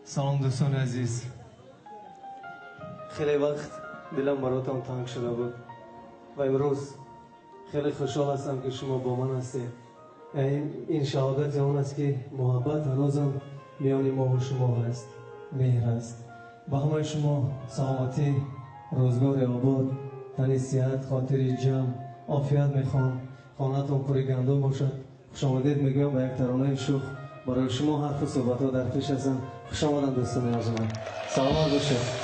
سلام دوستان عزیز. خیلی وقت دلم براتون تنگ شده بود و امروز خیلی خوشحال هستم که شما با من هستید. این شهادت اون است که محبت هنوزم میان ما و شما هست، مهر است. با همه شما سلامتی، روزگار آباد، تن صحت، خاطر جمع، عافیت میخوام. خانه‌تون پر گندم باشد. خوش آمدید میگم به یک ترانه شوخ برای شما. حرف و صحبت‌ها در پیش هستن. خوش آمدن دوستان ارجمند. سلامت باشید.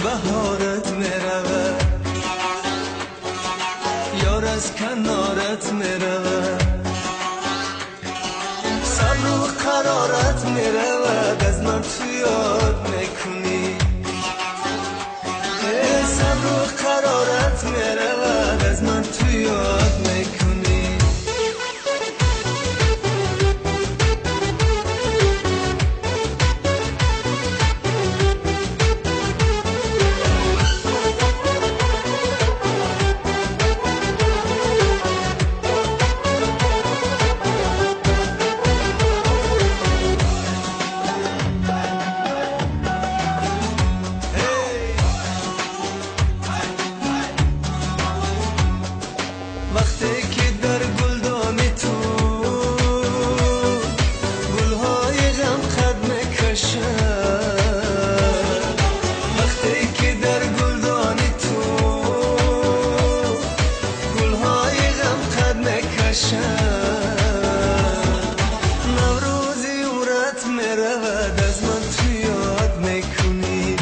بهارت میرود یار از کنارت میرود صبر و قرارت میرود از من تو یاد میکنی صبر و قرارت میرود از من تو یاد میکنی وقتی که در گلدانی تو گلهای غم قد میکشن وقتی که در گلدانی تو گلهای غم قد میکشن نوروزی عمرت میرود از من تو یاد میکنی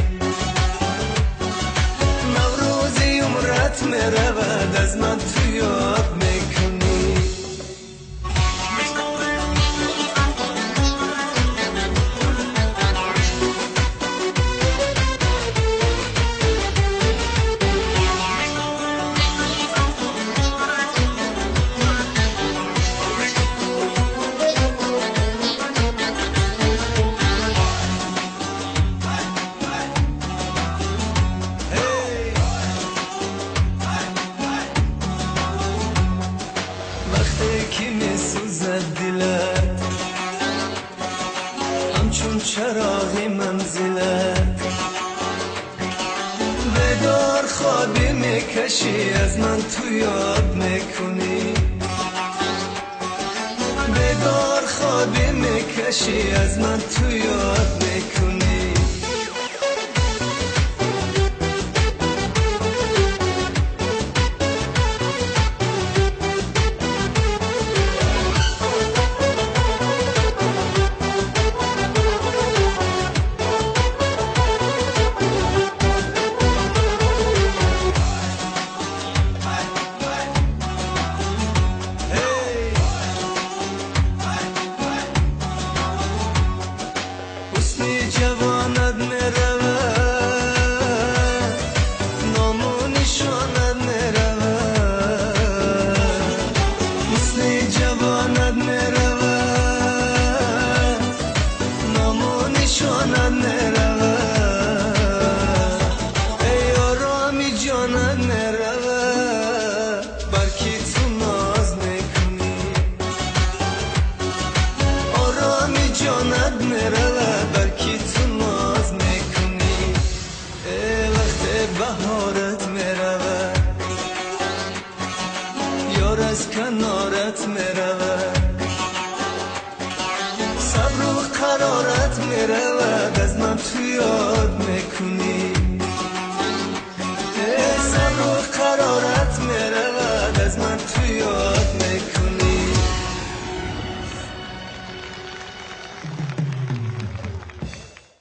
نوروزی عمرت میرود از من تو یاد میکنی وقتی که میسوزد دلت همچون چراغ منزلت بدار خوابی میکشی از من تو یاد میکنی بدار خوابی میکشی از من تو یاد میکنی جوانت میرود نام و نشانت میرود حسن جوانت میرود نام و نشانت میرود ای آرامی جانت میرود برکی تو ناز میکنی آرامی جانت میرود برکی تو ناز میکنی وقت بهارت میرود یار از کنارت میرود صبر و قرارت میرود از من تو یاد میکنی